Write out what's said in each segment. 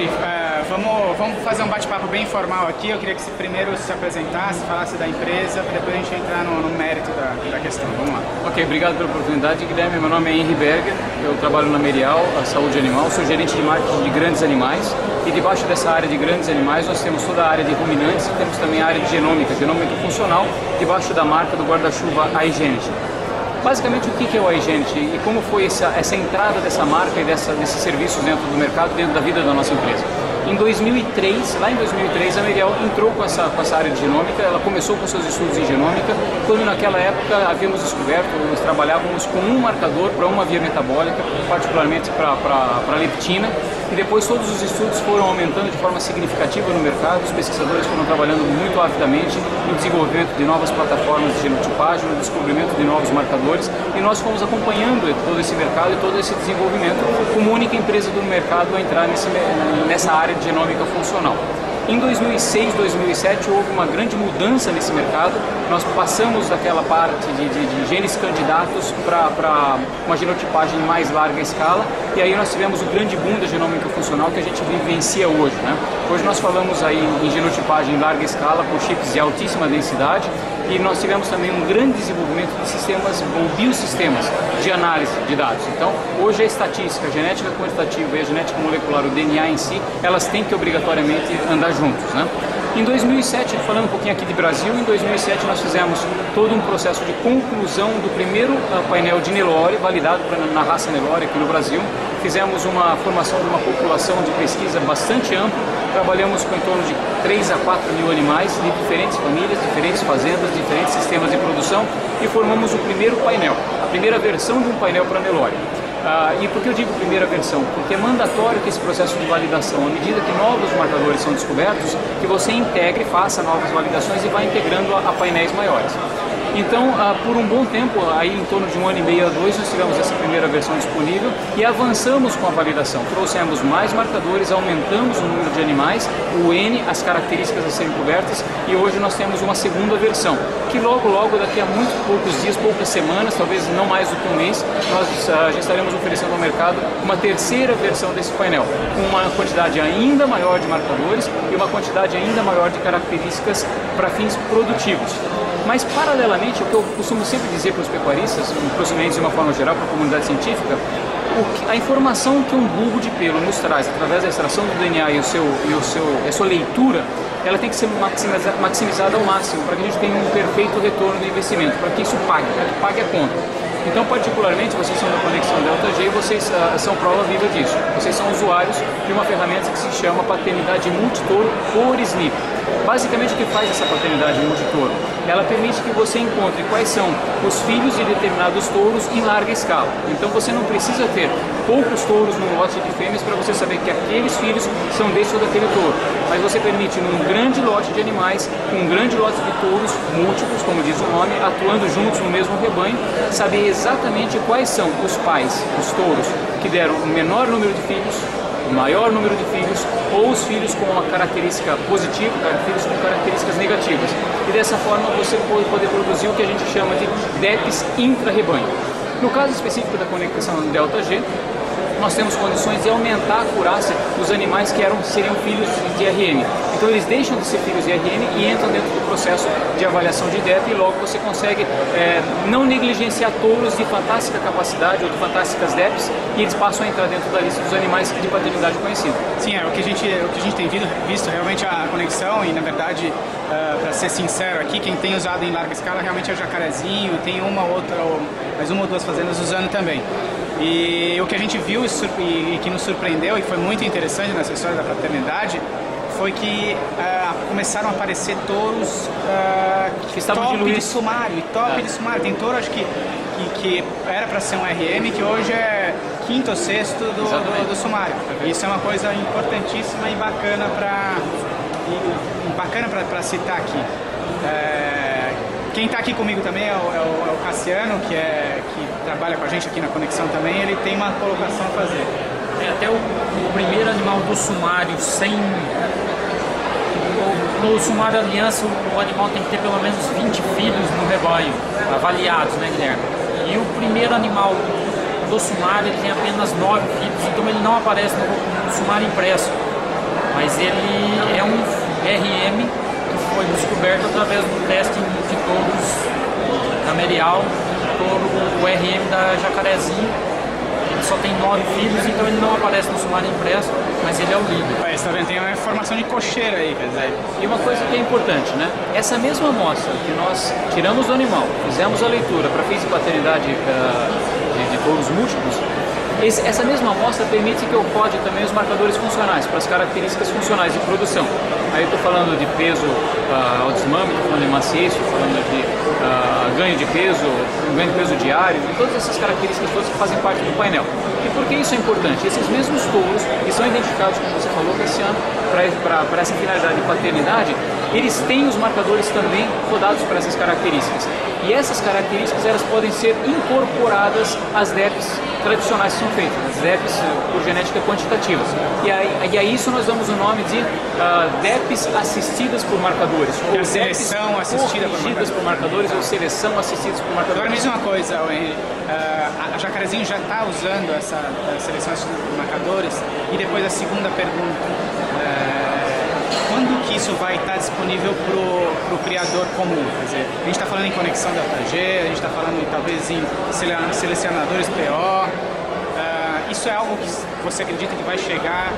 Henry, vamos fazer um bate-papo bem informal aqui. Eu queria que você primeiro se apresentasse, falasse da empresa, para depois a gente entrar no mérito da questão. Vamos lá. Ok, obrigado pela oportunidade, Guilherme. Meu nome é Henry Berger, eu trabalho na Merial, a Saúde Animal, sou gerente de marketing de grandes animais e debaixo dessa área de grandes animais nós temos toda a área de ruminantes e temos também a área de genômica funcional, debaixo da marca do guarda-chuva iGenetic. Basicamente, o que é o iGenetic e como foi essa entrada dessa marca e desses serviços dentro do mercado, dentro da vida da nossa empresa? Em 2003, lá em 2003, a Merial entrou com essa área de genômica, ela começou com seus estudos em genômica, quando naquela época havíamos descoberto, nós trabalhávamos com um marcador para uma via metabólica, particularmente para a leptina, e depois todos os estudos foram aumentando de forma significativa no mercado, os pesquisadores foram trabalhando muito avidamente no desenvolvimento de novas plataformas de genotipagem, no descobrimento de novos marcadores, e nós fomos acompanhando todo esse mercado e todo esse desenvolvimento como única empresa do mercado a entrar nessa área de genômica funcional. Em 2006, 2007 houve uma grande mudança nesse mercado, nós passamos daquela parte de genes candidatos para uma genotipagem em mais larga escala e aí nós tivemos o grande boom da genômica funcional que a gente vivencia hoje, né? Hoje nós falamos aí em genotipagem em larga escala com chips de altíssima densidade e nós tivemos também um grande desenvolvimento de sistemas ou biosistemas de análise de dados. Então, hoje a estatística, a genética quantitativa e a genética molecular, o DNA em si, elas têm que obrigatoriamente andar juntos, né? Em 2007, falando um pouquinho aqui de Brasil, em 2007 nós fizemos todo um processo de conclusão do primeiro painel de Nelore, validado na raça Nelore aqui no Brasil. Fizemos uma formação de uma população de pesquisa bastante ampla, trabalhamos com em torno de 3 a 4 mil animais de diferentes famílias, diferentes fazendas, diferentes sistemas de produção e formamos o primeiro painel, a primeira versão de um painel para Nelore. E por que eu digo primeira versão? Porque é mandatório que esse processo de validação, à medida que novos marcadores são descobertos, que você integre, faça novas validações e vá integrando a painéis maiores. Então, por um bom tempo, aí em torno de 1 ano e meio a 2, nós tivemos essa primeira versão disponível e avançamos com a validação. Trouxemos mais marcadores, aumentamos o número de animais, o N, as características a serem cobertas e hoje nós temos uma segunda versão, que logo, daqui a muito poucos dias, poucas semanas, talvez não mais do que um mês, nós já estaremos oferecendo ao mercado uma terceira versão desse painel, com uma quantidade ainda maior de marcadores e uma quantidade ainda maior de características para fins produtivos. Mas, paralelamente, o que eu costumo sempre dizer para os pecuaristas, para os clientes de uma forma geral, para a comunidade científica, a informação que um bulbo de pelo nos traz através da extração do DNA e a sua leitura, ela tem que ser maximizada ao máximo para que a gente tenha um perfeito retorno do investimento, para que isso pague, para que pague a conta. Então, particularmente, vocês são da Conexão Delta G e vocês são prova viva disso. Vocês são usuários de uma ferramenta que se chama paternidade multitouro por SNP. Basicamente, o que faz essa paternidade multitouro? Ela permite que você encontre quais são os filhos de determinados touros em larga escala. Então, você não precisa ter poucos touros num lote de fêmeas para você saber que aqueles filhos são desse ou daquele touro. Mas você permite, num grande lote de animais, com um grande lote de touros múltiplos, como diz o nome, atuando juntos no mesmo rebanho, saber exatamente quais são os pais, os touros, que deram o menor número de filhos, o maior número de filhos, ou os filhos com uma característica positiva, filhos com características negativas. E dessa forma você pode poder produzir o que a gente chama de DEPs intra-rebanho. No caso específico da conexão Delta G, nós temos condições de aumentar a acurácia dos animais que seriam filhos de IRM. Então eles deixam de ser filhos de IRM e entram dentro do processo de avaliação de DEP e logo você consegue não negligenciar touros de fantástica capacidade ou de fantásticas DEPs e eles passam a entrar dentro da lista dos animais de paternidade conhecida. Sim, o que a gente tem visto realmente a conexão e na verdade, para ser sincero aqui, quem tem usado em larga escala realmente é o jacarezinho, tem uma ou duas fazendas usando também. E o que a gente viu e que nos surpreendeu e foi muito interessante nessa história da paternidade foi que começaram a aparecer touros que estavam top de sumário, top de sumário. Tem touro, acho que era para ser um RM, que hoje é quinto ou sexto do sumário. E isso é uma coisa importantíssima e bacana para citar aqui. Quem está aqui comigo também é o Cassiano, que trabalha com a gente aqui na Conexão também, ele tem uma colocação a fazer. Até o primeiro animal do sumário no sumário aliança, o animal tem que ter pelo menos 20 filhos no rebanho, avaliados, né, Guilherme? E o primeiro animal do sumário ele tem apenas 9 filhos, então ele não aparece no sumário impresso. mas ele é um RM que foi descoberto através do teste de touros da Merial, o RM da Jacarezinho. Ele só tem 9 filhos, então ele não aparece no sumário impresso, mas ele é o líder. Você está vendo? Tem uma informação de cocheira aí, quer dizer. E uma coisa que é importante, né? Essa mesma amostra que nós tiramos do animal, fizemos a leitura para fins de paternidade de touros múltiplos, essa mesma amostra permite que eu code também os marcadores funcionais, para as características funcionais de produção. Aí eu estou falando de peso ao desmame, estou falando de maciço, estou falando de ganho de peso diário, e todas essas características todas que fazem parte do painel. E por que isso é importante? Esses mesmos touros, que são identificados, como você falou, Cassiano, para essa finalidade de paternidade, eles têm os marcadores também rodados para essas características. E essas características elas podem ser incorporadas às DEPs tradicionais que são feitas, as DEPs por genética quantitativa. E a isso nós damos o nome de DEPs assistidas por marcadores. Ou seleção assistida por marcadores. Ou seleção assistidas por marcadores. Agora me diz uma coisa, Henry, a Jacarezinho já está usando essa seleção assistida por marcadores? E depois a segunda pergunta. Quando que isso vai estar disponível para o criador comum? Quer dizer, a gente está falando em conexão DataG, a gente está falando talvez em selecionadores PO. Isso é algo que você acredita que vai chegar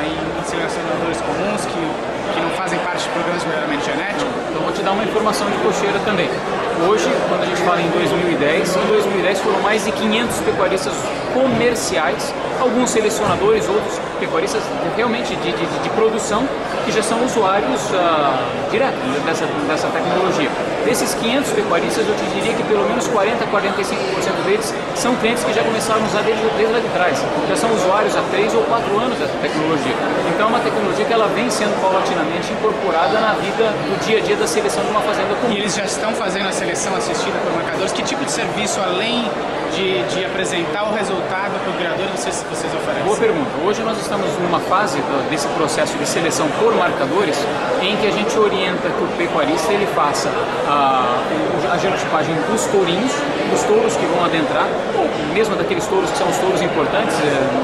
em selecionadores comuns que não fazem parte de programas de melhoramento genético? Então vou te dar uma informação de cocheira também. Hoje, quando a gente fala em 2010 foram mais de 500 pecuaristas comerciais, alguns selecionadores, outros pecuaristas realmente de produção, que já são usuários diretos dessa tecnologia. Desses 500 pecuaristas, eu te diria que pelo menos 40 a 45% deles são clientes que já começaram a usar desde lá de trás. Já são usuários há 3 ou 4 anos dessa tecnologia. Então é uma tecnologia que ela vem sendo paulatinamente incorporada na vida do dia a dia da seleção de uma fazenda comum. E eles já estão fazendo a seleção assistida por marcadores? Que tipo de serviço, além de apresentar o resultado para o criador, vocês oferecem? Boa pergunta. Hoje nós estamos numa fase desse processo de seleção por marcadores em que a gente orienta que o pecuarista ele faça a genotipagem dos tourinhos, dos touros que vão adentrar, ou mesmo daqueles touros que são os touros importantes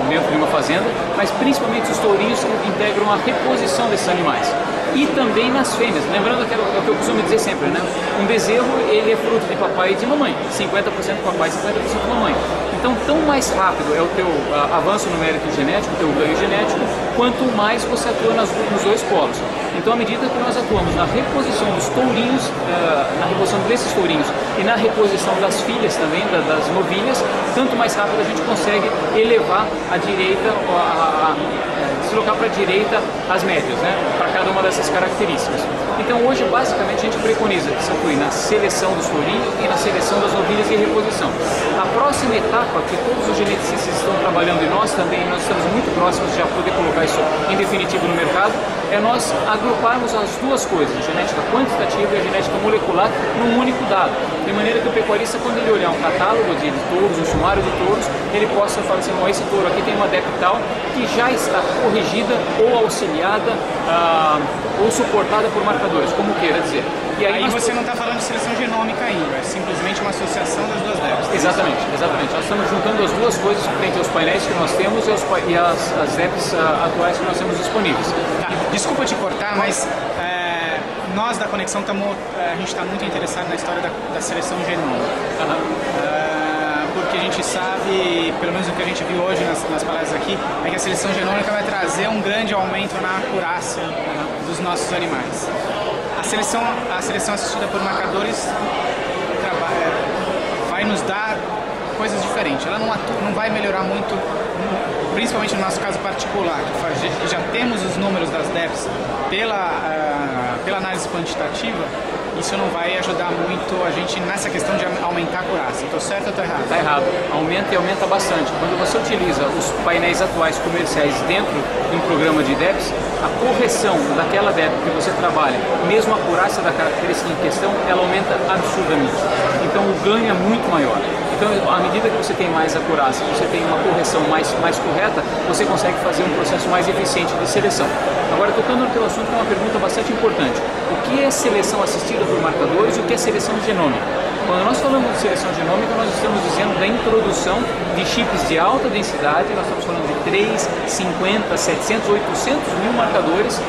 dentro de uma fazenda, mas principalmente os tourinhos que integram a reposição desses animais. E também nas fêmeas, lembrando que é o que eu costumo dizer sempre, né? Um bezerro, ele é fruto de papai e de mamãe, 50% papai e 50% mamãe. Então, tão mais rápido é o teu avanço no mérito genético, o teu ganho genético, quanto mais você atua nos dois polos. Então, à medida que nós atuamos na reposição dos tourinhos, na reposição desses tourinhos e na reposição das filhas também, das novilhas, tanto mais rápido a gente consegue elevar a direita, deslocar para a direita as médias, né? Para cada uma dessas características. Então, hoje, basicamente, a gente preconiza que se atue na seleção dos tourinhos e na seleção das novilhas e reposição. A próxima etapa, que todos os geneticistas estão trabalhando e nós também, nós estamos muito próximos de já poder colocar isso em definitivo no mercado, é nós agruparmos as duas coisas, a genética quantitativa e a genética molecular, num único dado. De maneira que o pecuarista, quando ele olhar um catálogo de touros, um sumário de touros, ele possa falar assim, esse touro aqui tem uma DEP tal que já está corrigida ou auxiliada ou suportada por marcadores, como queira dizer. E aí você não está falando de seleção genômica ainda, é simplesmente uma associação das duas DEPs. Exatamente. Nós estamos juntando as duas coisas frente aos painéis que nós temos e as DEPs atuais que nós temos disponíveis. Tá. Desculpa te cortar, mas nós da Conexão a gente está muito interessado na história da seleção genômica. Porque a gente sabe, pelo menos o que a gente viu hoje nas palestras aqui, é que a seleção genômica vai trazer um grande aumento na acurácia dos nossos animais. A seleção assistida por marcadores vai nos dar coisas diferentes. Ela não vai melhorar muito, principalmente no nosso caso particular, que já temos os números das DEPs pela análise quantitativa. Isso não vai ajudar muito a gente nessa questão de aumentar a acurácia. Estou certo ou estou errado? Está errado. Aumenta e aumenta bastante. Quando você utiliza os painéis atuais comerciais dentro de um programa de DEPs, a correção daquela DEP que você trabalha, mesmo a acurácia da característica em questão, ela aumenta absurdamente. Então o ganho é muito maior. Então, à medida que você tem mais acurácia, você tem uma correção mais correta, você consegue fazer um processo mais eficiente de seleção. Agora, tocando no teu assunto, é uma pergunta bastante importante. O que é seleção assistida por marcadores e o que é seleção genômica? Quando nós falamos de seleção genômica, nós estamos dizendo da introdução de chips de alta densidade, nós estamos falando de 3, 50, 700, 800 mil marcadores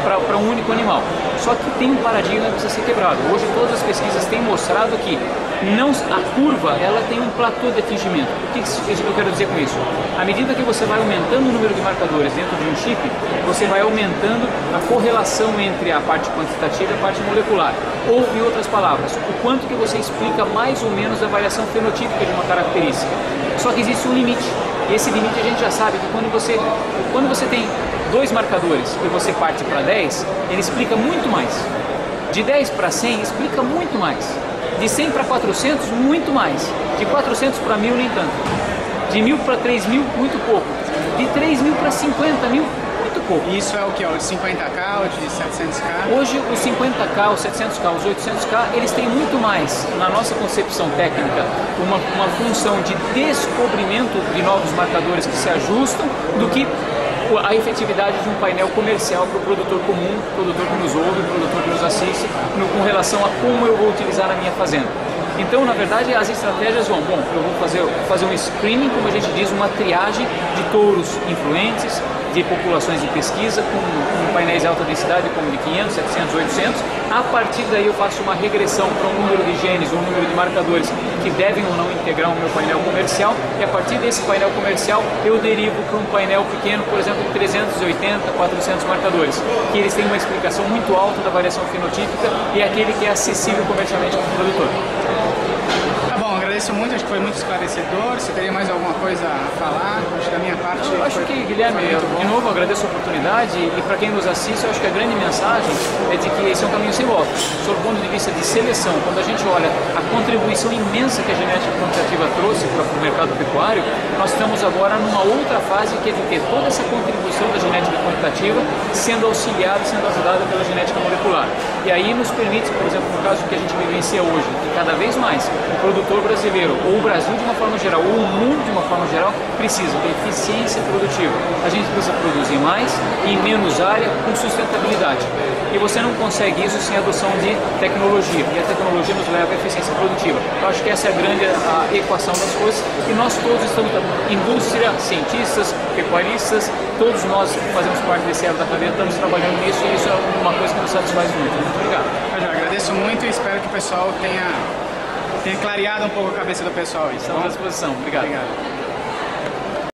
para um único animal. Só que tem um paradigma que precisa ser quebrado. Hoje todas as pesquisas têm mostrado que a curva ela tem um platô de atingimento. O que eu quero dizer com isso? À medida que você vai aumentando o número de marcadores dentro de um chip, você vai aumentando a correlação entre a parte quantitativa e a parte molecular. Ou, em outras palavras, o quanto que você explica mais ou menos a variação fenotípica de uma característica. Só que existe um limite. E esse limite a gente já sabe que quando você tem 2 marcadores e você parte para 10, ele explica muito mais. De 10 para 100 explica muito mais. De 100 para 400, muito mais. De 400 para 1000, nem tanto. De 1000 para 3000, muito pouco. De 3000 para 50 mil, muito pouco. E isso é o que? O de 50K, o de 700K? Hoje, os 50K, os 700K, os 800K, eles têm muito mais, na nossa concepção técnica, uma função de descobrimento de novos marcadores que se ajustam do que a efetividade de um painel comercial para o produtor comum, produtor que nos ouve, produtor que nos assiste, com relação a como eu vou utilizar na minha fazenda. Então, na verdade, as estratégias vão, eu vou fazer um screening, como a gente diz, uma triagem de touros influentes, de populações de pesquisa, com painéis de alta densidade, como de 500, 700, 800. A partir daí eu faço uma regressão para um número de genes, um número de marcadores que devem ou não integrar o meu painel comercial, e a partir desse painel comercial eu derivo para um painel pequeno, por exemplo, de 380, 400 marcadores, que eles têm uma explicação muito alta da variação fenotípica e é aquele que é acessível comercialmente para o produtor. Tá bom, agradeço muito, acho que foi muito esclarecedor. Você teria mais alguma coisa a falar? Acho que da minha parte. Eu acho que, Guilherme, de novo agradeço a oportunidade e para quem nos assiste, eu acho que a grande mensagem é de que esse é um caminho sem volta. Sob o ponto de vista de seleção, quando a gente olha a contribuição imensa que a genética quantitativa trouxe para o mercado pecuário, nós estamos agora numa outra fase que é de ter toda essa contribuição da genética quantitativa sendo auxiliada, sendo ajudada pela genética molecular. E aí nos permite, por exemplo, no caso que a gente vivencia hoje, que cada vez mais o produtor brasileiro, ou o Brasil de uma forma geral, ou o mundo de uma forma geral, precisa de eficiência produtiva. A gente precisa produzir mais, em menos área, com sustentabilidade. E você não consegue isso sem a adoção de tecnologia. E a tecnologia nos leva à eficiência produtiva. Eu acho que essa é a grande equação das coisas. E nós todos estamos, indústria, cientistas, pecuaristas, todos nós fazemos parte desse elo da cadeia, estamos trabalhando nisso e isso é uma coisa que nos satisfaz muito. Muito obrigado. Eu agradeço muito e espero que o pessoal tenha clareado um pouco a cabeça do pessoal. Estamos à disposição. Obrigado. Obrigado.